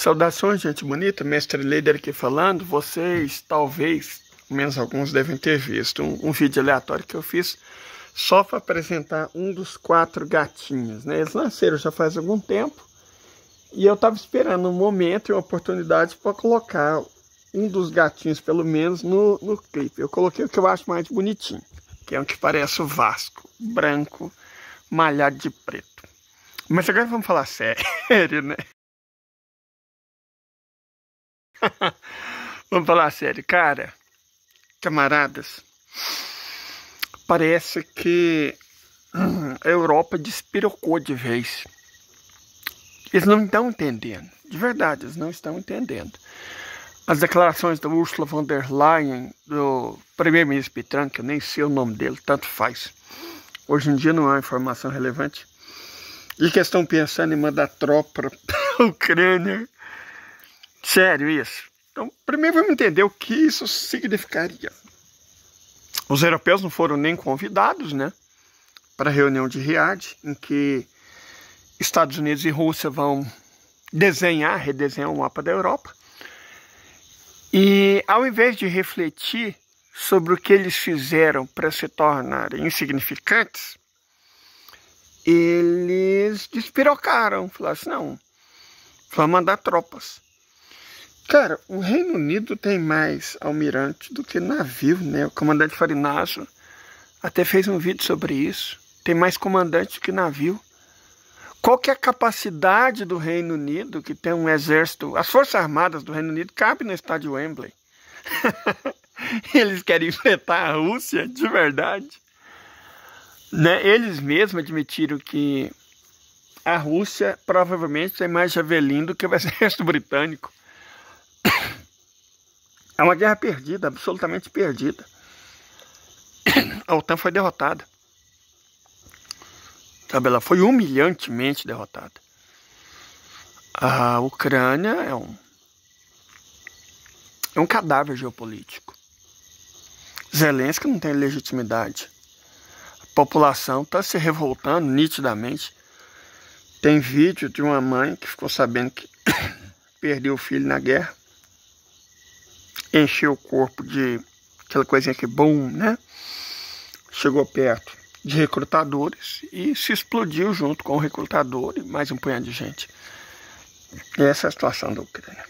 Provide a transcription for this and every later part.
Saudações, gente bonita, mestre líder aqui falando. Vocês, talvez, menos alguns, devem ter visto um vídeo aleatório que eu fiz só para apresentar um dos 4 gatinhos, né? Eles nasceram já faz algum tempo e eu estava esperando um momento e uma oportunidade para colocar um dos gatinhos, pelo menos, no clipe. Eu coloquei o que eu acho mais bonitinho, que é um que parece o Vasco, branco, malhado de preto. Mas agora vamos falar sério, né? Vamos falar sério, cara, camaradas, parece que a Europa despirocou de vez. Eles não estão entendendo, de verdade, eles não estão entendendo. As declarações da Ursula von der Leyen, do primeiro-ministro Petran, que eu nem sei o nome dele, tanto faz. Hoje em dia não há informação relevante. E que estão pensando em mandar tropa para a Ucrânia. Sério isso? Então, primeiro vamos entender o que isso significaria. Os europeus não foram nem convidados, né, para a reunião de Riad, em que Estados Unidos e Rússia vão redesenhar o mapa da Europa. E ao invés de refletir sobre o que eles fizeram para se tornarem insignificantes, eles despirocaram, falaram assim, não, vamos mandar tropas. Cara, o Reino Unido tem mais almirante do que navio, né? O comandante Farinaso até fez um vídeo sobre isso. Tem mais comandante do que navio. Qual que é a capacidade do Reino Unido, que tem um exército... As Forças Armadas do Reino Unido cabem no estádio Wembley. Eles querem enfrentar a Rússia, de verdade. Né? Eles mesmos admitiram que a Rússia provavelmente tem mais javelin do que o exército britânico. É uma guerra perdida, absolutamente perdida. A OTAN foi derrotada. Sabe, ela foi humilhantemente derrotada. A Ucrânia é um cadáver geopolítico. Zelensky não tem legitimidade. A população está se revoltando nitidamente. Tem vídeo de uma mãe que ficou sabendo que perdeu o filho na guerra. Encheu o corpo de aquela coisinha que bom, né? Chegou perto de recrutadores e se explodiu junto com o recrutador e mais um punhado de gente. E essa é a situação da Ucrânia.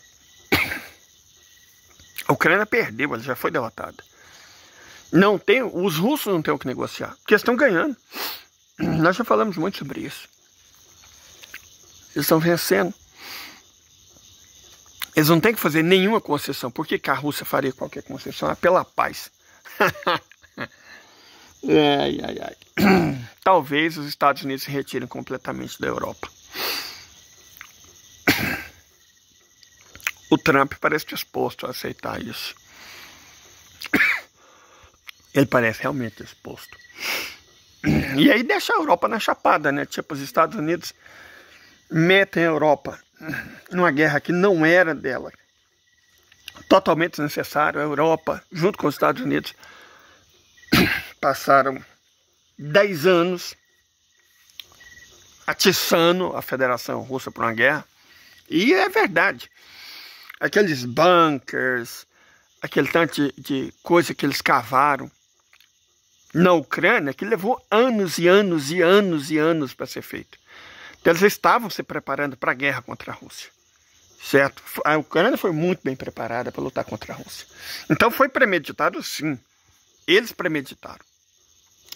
A Ucrânia perdeu, ela já foi derrotada. Os russos não têm o que negociar, porque eles estão ganhando. Nós já falamos muito sobre isso. Eles estão vencendo. Eles não têm que fazer nenhuma concessão. Por que a Rússia faria qualquer concessão? É pela paz. Talvez os Estados Unidos se retirem completamente da Europa. O Trump parece disposto a aceitar isso. Ele parece realmente disposto. E aí deixa a Europa na chapada, né? Tipo, os Estados Unidos metem a Europa numa guerra que não era dela. Totalmente desnecessário. A Europa, junto com os Estados Unidos, passaram 10 anos atiçando a Federação Russa por uma guerra. E é verdade. Aqueles bunkers, aquele tanto de coisa que eles cavaram na Ucrânia, que levou anos e anos e anos e anos para ser feito. Então, eles estavam se preparando para a guerra contra a Rússia, certo? A Ucrânia foi muito bem preparada para lutar contra a Rússia. Então foi premeditado, sim. Eles premeditaram,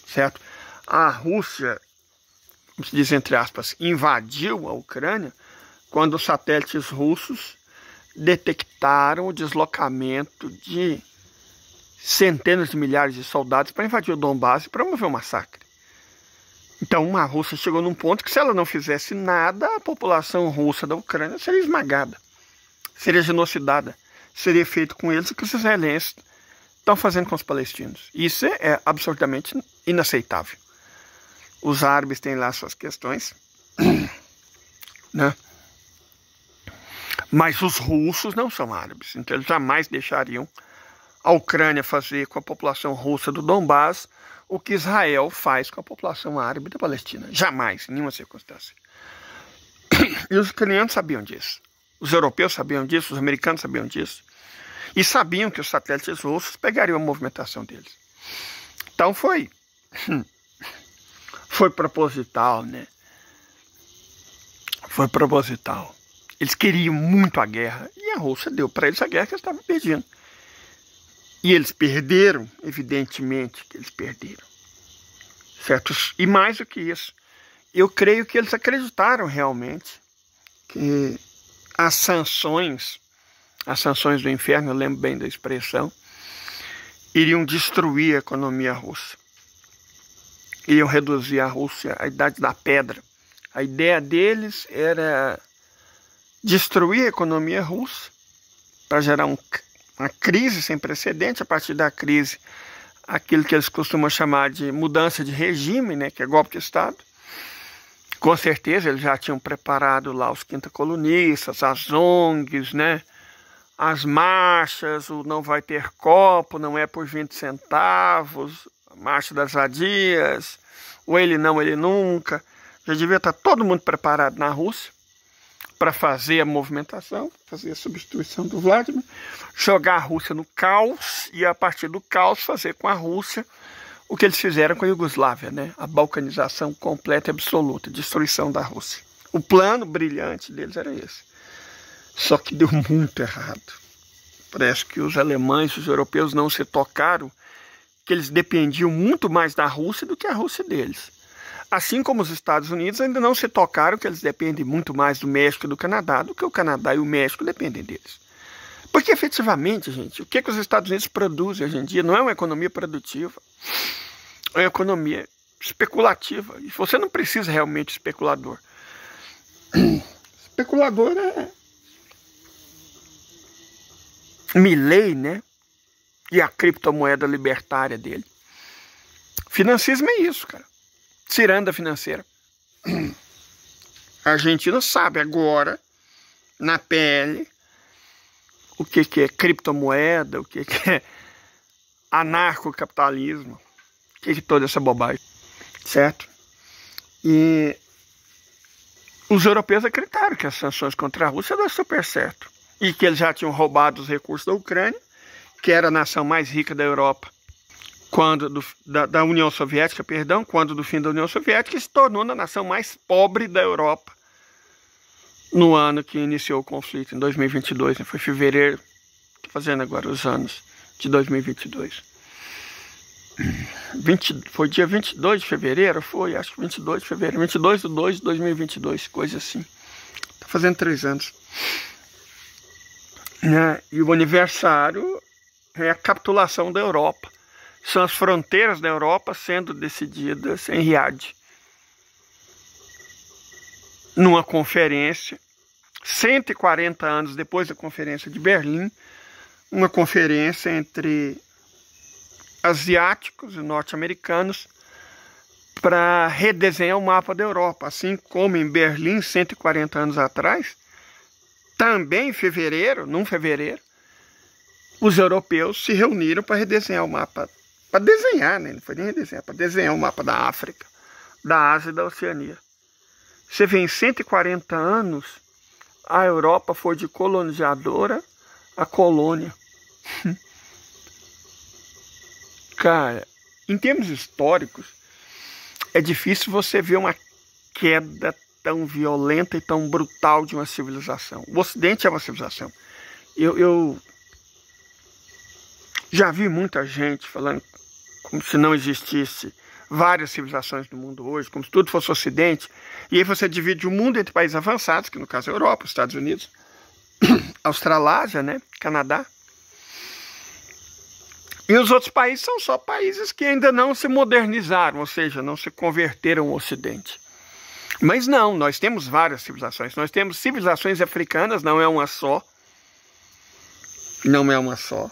certo? A Rússia, como se diz entre aspas, invadiu a Ucrânia quando os satélites russos detectaram o deslocamento de centenas de milhares de soldados para invadir o Donbass e promover um massacre. Então a Rússia chegou num ponto que, se ela não fizesse nada, a população russa da Ucrânia seria esmagada, seria genocidada, seria feito com eles o que os israelenses estão fazendo com os palestinos. Isso é absurdamente inaceitável. Os árabes têm lá suas questões, né? Mas os russos não são árabes, então eles jamais deixariam a Ucrânia fazer com a população russa do Donbass o que Israel faz com a população árabe da Palestina. Jamais, em nenhuma circunstância. E os ucranianos sabiam disso. Os europeus sabiam disso, os americanos sabiam disso. E sabiam que os satélites russos pegariam a movimentação deles. Então foi proposital, né? Foi proposital. Eles queriam muito a guerra. E a Rússia deu para eles a guerra que eles estavam perdendo. E eles perderam, evidentemente que eles perderam. Certo? E mais do que isso, eu creio que eles acreditaram realmente que as sanções do inferno, eu lembro bem da expressão, iriam destruir a economia russa. Iriam reduzir a Rússia à idade da pedra. A ideia deles era destruir a economia russa para gerar uma crise sem precedente. A partir da crise, aquilo que eles costumam chamar de mudança de regime, né, que é golpe de Estado. Com certeza eles já tinham preparado lá os quinta-colunistas, as ONGs, né, as marchas, o não vai ter copo, não é por 20 centavos, a marcha das vadias, o ele não, ele nunca. Já devia estar todo mundo preparado na Rússia para fazer a movimentação, fazer a substituição do Vladimir, jogar a Rússia no caos e, a partir do caos, fazer com a Rússia o que eles fizeram com a Iugoslávia, né? A balcanização completa e absoluta, destruição da Rússia. O plano brilhante deles era esse. Só que deu muito errado. Parece que os alemães, os europeus não se tocaram que eles dependiam muito mais da Rússia do que a Rússia deles. Assim como os Estados Unidos ainda não se tocaram que eles dependem muito mais do México e do Canadá do que o Canadá e o México dependem deles. Porque efetivamente, gente, o que os Estados Unidos produzem hoje em dia não é uma economia produtiva, é uma economia especulativa. E você não precisa realmente de especulador. Especulador é Milley, né? E a criptomoeda libertária dele. Financismo é isso, cara. Ciranda financeira. A Argentina sabe agora, na pele, o que é criptomoeda, o que é anarcocapitalismo, o que é toda essa bobagem, certo? E os europeus acreditaram que as sanções contra a Rússia deram super certo. E que eles já tinham roubado os recursos da Ucrânia, que era a nação mais rica da Europa, da União Soviética, perdão, quando do fim da União Soviética, se tornou a nação mais pobre da Europa no ano que iniciou o conflito, em 2022, né? Foi fevereiro, estou fazendo agora os anos de 2022. Foi dia 22 de fevereiro, foi, acho que 22 de fevereiro, 22/2 de 2022, coisa assim. Está fazendo 3 anos. Né? E o aniversário é a capitulação da Europa. São as fronteiras da Europa sendo decididas em Riad. Numa conferência, 140 anos depois da Conferência de Berlim, uma conferência entre asiáticos e norte-americanos para redesenhar o mapa da Europa. Assim como em Berlim, 140 anos atrás, também em fevereiro, os europeus se reuniram para redesenhar o mapa. Para desenhar, né? Não foi nem redesenhar, para desenhar o mapa da África, da Ásia e da Oceania. Você vê, em 140 anos, a Europa foi de colonizadora a colônia. Cara, em termos históricos, é difícil você ver uma queda tão violenta e tão brutal de uma civilização. O Ocidente é uma civilização. Eu já vi muita gente falando como se não existisse várias civilizações no mundo hoje, como se tudo fosse Ocidente. E aí você divide o mundo entre países avançados, que no caso é a Europa, os Estados Unidos, Australásia, né, Canadá. E os outros países são só países que ainda não se modernizaram, ou seja, não se converteram ao Ocidente. Mas não, nós temos várias civilizações. Nós temos civilizações africanas, não é uma só. Não é uma só.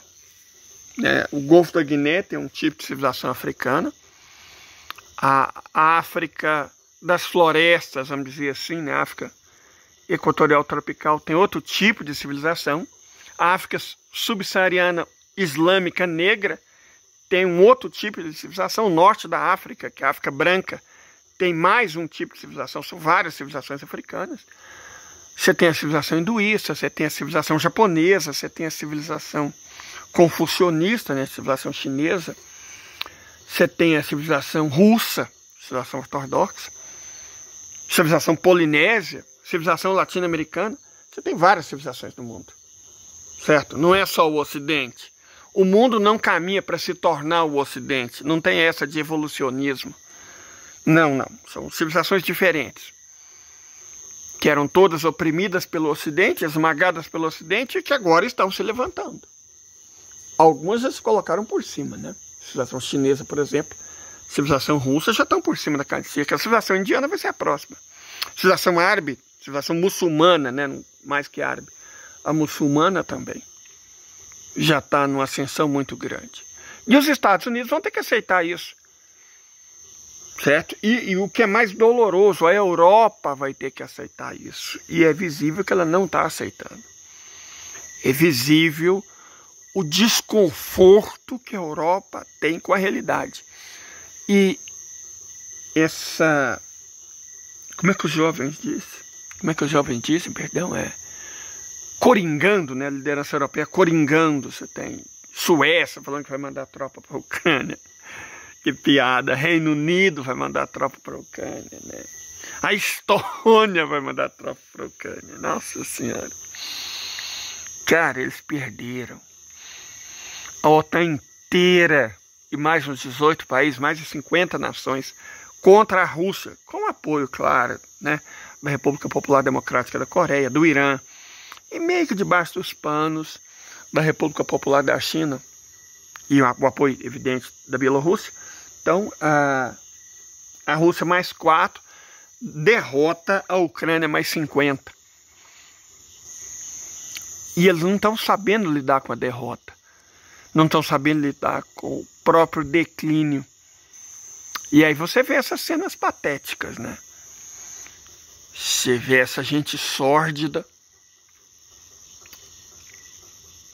O Golfo da Guiné tem um tipo de civilização africana. A África das florestas, vamos dizer assim, né? A África equatorial tropical tem outro tipo de civilização. A África subsaariana islâmica negra tem um outro tipo de civilização. O norte da África, que é a África branca, tem mais um tipo de civilização. São várias civilizações africanas. Você tem a civilização hinduísta, você tem a civilização japonesa, você tem a civilização confucionista, né, a civilização chinesa, você tem a civilização russa, civilização ortodoxa, civilização polinésia, civilização latino-americana. Você tem várias civilizações no mundo, certo? Não é só o Ocidente. O mundo não caminha para se tornar o Ocidente. Não tem essa de evolucionismo. Não, não. São civilizações diferentes, que eram todas oprimidas pelo Ocidente, esmagadas pelo Ocidente, e que agora estão se levantando. Algumas já se colocaram por cima, né? A civilização chinesa, por exemplo, a civilização russa já estão por cima da carne seca. A civilização indiana vai ser a próxima. A civilização árabe, a civilização muçulmana, né? Mais que árabe, a muçulmana também já está numa ascensão muito grande. E os Estados Unidos vão ter que aceitar isso, certo? E o que é mais doloroso, a Europa vai ter que aceitar isso. E é visível que ela não está aceitando. É visível o desconforto que a Europa tem com a realidade. E essa... Como é que os jovens dizem? Perdão, coringando, né? A liderança europeia coringando. Você tem Suécia falando que vai mandar tropa para a Ucrânia. Que piada. Reino Unido vai mandar tropa para a Ucrânia, né? A Estônia vai mandar tropa para a Ucrânia. Nossa Senhora. Cara, eles perderam. A OTAN inteira e mais uns 18 países, mais de 50 nações contra a Rússia, com apoio, claro, né, da República Popular Democrática da Coreia, do Irã, e meio que debaixo dos panos da República Popular da China e o apoio evidente da Bielorrússia. Então, a Rússia mais 4 derrota a Ucrânia mais 50. E eles não estão sabendo lidar com a derrota. Não estão sabendo lidar com o próprio declínio. E aí você vê essas cenas patéticas, né? Você vê essa gente sórdida,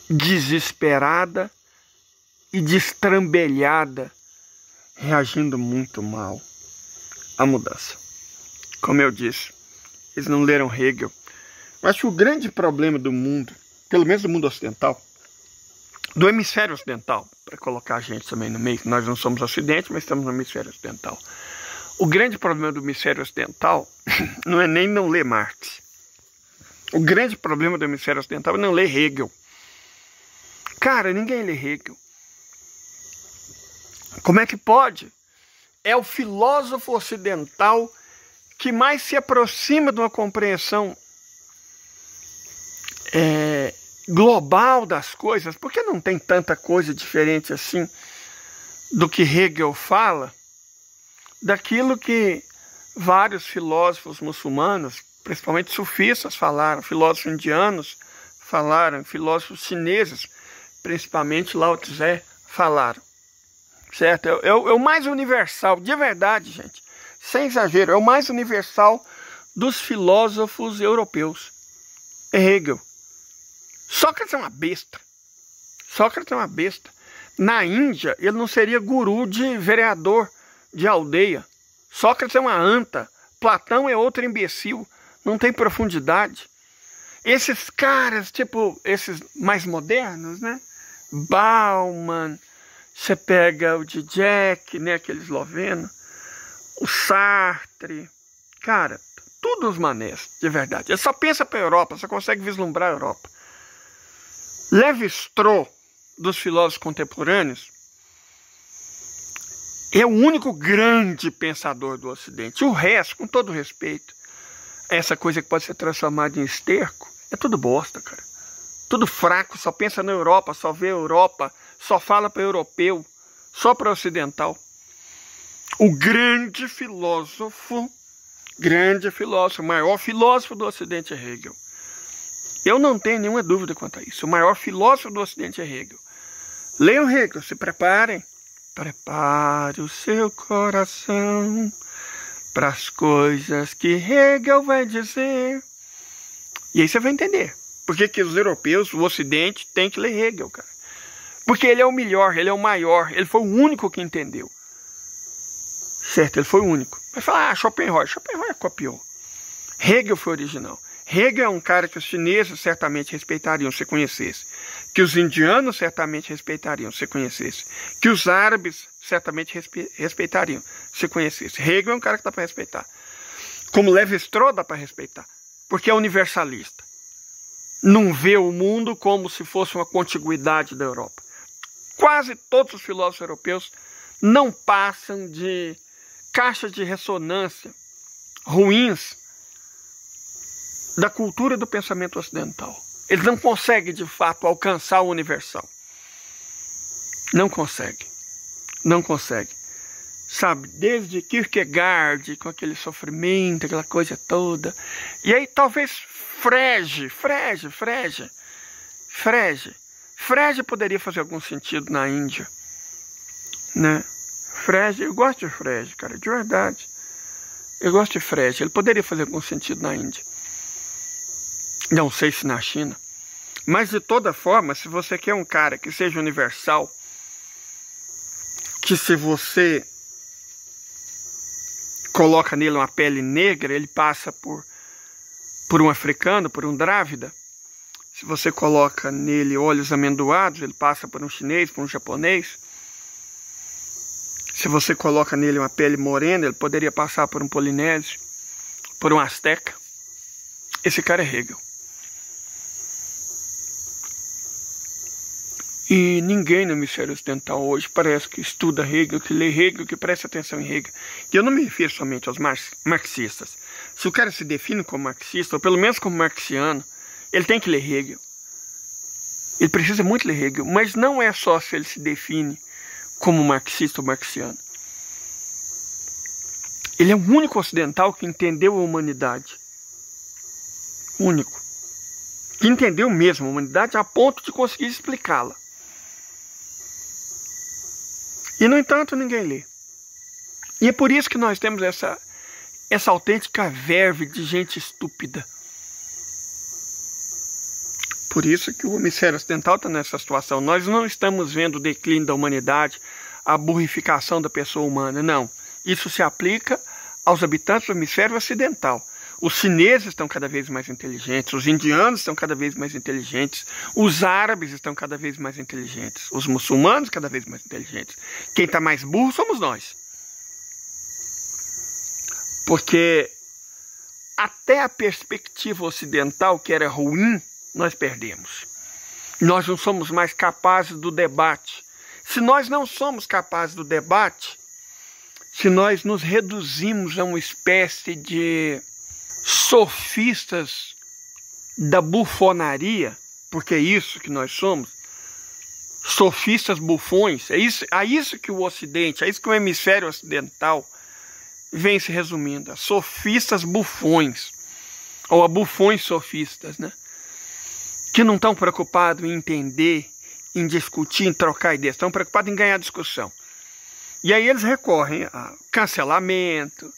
desesperada e destrambelhada, reagindo muito mal à mudança. Como eu disse, eles não leram Hegel. Eu acho que o grande problema do mundo, pelo menos do mundo ocidental, do hemisfério ocidental, para colocar a gente também no meio, nós não somos ocidente, mas estamos no hemisfério ocidental. O grande problema do hemisfério ocidental não é nem não ler Marx. O grande problema do hemisfério ocidental é não ler Hegel. Cara, ninguém lê Hegel. Como é que pode? É o filósofo ocidental que mais se aproxima de uma compreensão global das coisas, porque não tem tanta coisa diferente assim do que Hegel fala, daquilo que vários filósofos muçulmanos, principalmente sufistas, falaram, filósofos indianos falaram, filósofos chineses, principalmente Lao Tse, falaram. Certo? É o mais universal, de verdade, gente, sem exagero, é o mais universal dos filósofos europeus. É Hegel. Sócrates é uma besta. Sócrates é uma besta. Na Índia, ele não seria guru de vereador de aldeia. Sócrates é uma anta. Platão é outro imbecil. Não tem profundidade. Esses caras, tipo, esses mais modernos, né? Bauman, você pega o Zizek, né? Aquele esloveno. O Sartre. Cara, tudo os manés, de verdade. Ele só pensa para a Europa, só consegue vislumbrar a Europa. Lévi-Strauss, dos filósofos contemporâneos, é o único grande pensador do Ocidente. O resto, com todo respeito, essa coisa que pode ser transformada em esterco, é tudo bosta, cara. Tudo fraco, só pensa na Europa, só vê a Europa, só fala para europeu, só para ocidental. O grande filósofo, o maior filósofo do Ocidente é Hegel. Eu não tenho nenhuma dúvida quanto a isso. O maior filósofo do Ocidente é Hegel. Leiam Hegel, se preparem. Prepare o seu coração para as coisas que Hegel vai dizer. E aí você vai entender. Por que os europeus, o Ocidente, tem que ler Hegel, cara. Porque ele é o melhor, ele é o maior. Ele foi o único que entendeu. Certo, ele foi o único. Vai falar, Schopenhauer copiou. Hegel foi original. Hegel é um cara que os chineses certamente respeitariam se conhecesse, que os indianos certamente respeitariam se conhecesse, que os árabes certamente respeitariam se conhecesse. Hegel é um cara que dá para respeitar. Como Lévi-Strauss dá para respeitar, porque é universalista. Não vê o mundo como se fosse uma contiguidade da Europa. Quase todos os filósofos europeus não passam de caixas de ressonância ruins da cultura do pensamento ocidental. Eles não conseguem, de fato, alcançar o universal. Não conseguem. Não conseguem. Sabe, desde Kierkegaard, com aquele sofrimento, aquela coisa toda. E aí talvez Frege poderia fazer algum sentido na Índia, né? Frege, eu gosto de Frege, cara, de verdade. Eu gosto de Frege, ele poderia fazer algum sentido na Índia. Não sei se na China. Mas de toda forma, se você quer um cara que seja universal, que se você coloca nele uma pele negra, ele passa por um africano, por um drávida. Se você coloca nele olhos amendoados, ele passa por um chinês, por um japonês. Se você coloca nele uma pele morena, ele poderia passar por um polinésio, por um asteca. Esse cara é Hegel. E ninguém no hemisfério ocidental hoje parece que estuda Hegel, que lê Hegel, que presta atenção em Hegel. E eu não me refiro somente aos marxistas. Se o cara se define como marxista, ou pelo menos como marxiano, ele tem que ler Hegel. Ele precisa muito ler Hegel, mas não é só se ele se define como marxista ou marxiano. Ele é o único ocidental que entendeu a humanidade. Único. Que entendeu mesmo a humanidade a ponto de conseguir explicá-la. E, no entanto, ninguém lê. E é por isso que nós temos essa autêntica verve de gente estúpida. Por isso que o hemisfério ocidental está nessa situação. Nós não estamos vendo o declínio da humanidade, a burrificação da pessoa humana, não. Isso se aplica aos habitantes do hemisfério ocidental. Os chineses estão cada vez mais inteligentes, os indianos estão cada vez mais inteligentes, os árabes estão cada vez mais inteligentes, os muçulmanos cada vez mais inteligentes. Quem está mais burro somos nós. Porque até a perspectiva ocidental, que era ruim, nós perdemos. Nós não somos mais capazes do debate. Se nós não somos capazes do debate, se nós nos reduzimos a uma espécie de sofistas da bufonaria, porque é isso que nós somos, sofistas bufões, é isso que o Ocidente, é isso que o hemisfério ocidental vem se resumindo, a sofistas bufões, ou a bufões sofistas, né? Que não estão preocupados em entender, em discutir, em trocar ideias, estão preocupados em ganhar discussão. E aí eles recorrem a cancelamento,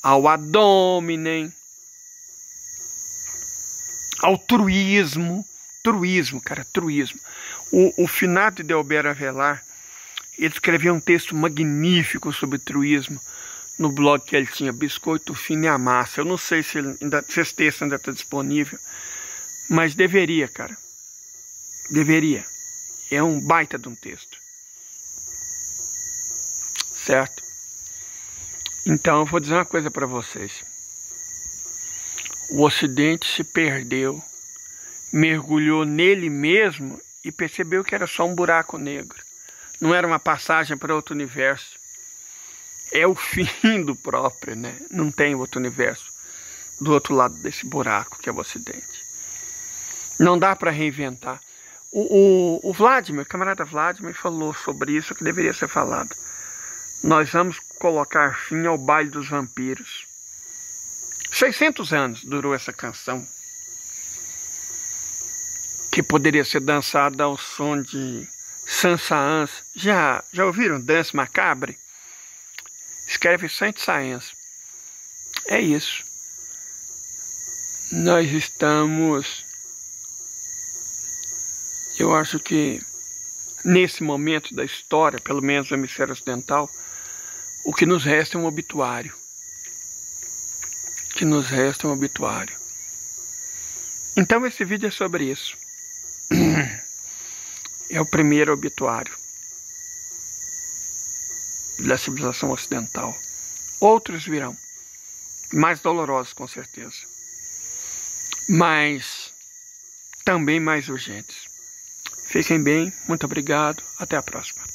ao ad hominem, ao truísmo. Truísmo, cara, truísmo. O finado Delbert Avelar, ele escreveu um texto magnífico sobre truísmo no blog que ele tinha, Biscoito Fino e a Massa. Eu não sei se esse texto ainda está disponível, mas deveria, cara. Deveria. É um baita de um texto. Certo? Então eu vou dizer uma coisa para vocês. O Ocidente se perdeu, mergulhou nele mesmo e percebeu que era só um buraco negro. Não era uma passagem para outro universo. É o fim do próprio, né? Não tem outro universo do outro lado desse buraco que é o Ocidente. Não dá para reinventar. O Vladimir, o camarada Vladimir, falou sobre isso que deveria ser falado. Nós vamos colocar fim ao baile dos vampiros. 600 anos durou essa canção, que poderia ser dançada ao som de Saint-Saëns. Já ouviram Danse Macabre? Escreve Saint-Saëns. É isso. Nós estamos... Eu acho que nesse momento da história, pelo menos no hemisfério ocidental, o que nos resta é um obituário. O que nos resta é um obituário. Então esse vídeo é sobre isso. É o primeiro obituário da civilização ocidental. Outros virão, mais dolorosos com certeza, mas também mais urgentes. Fiquem bem, muito obrigado, até a próxima.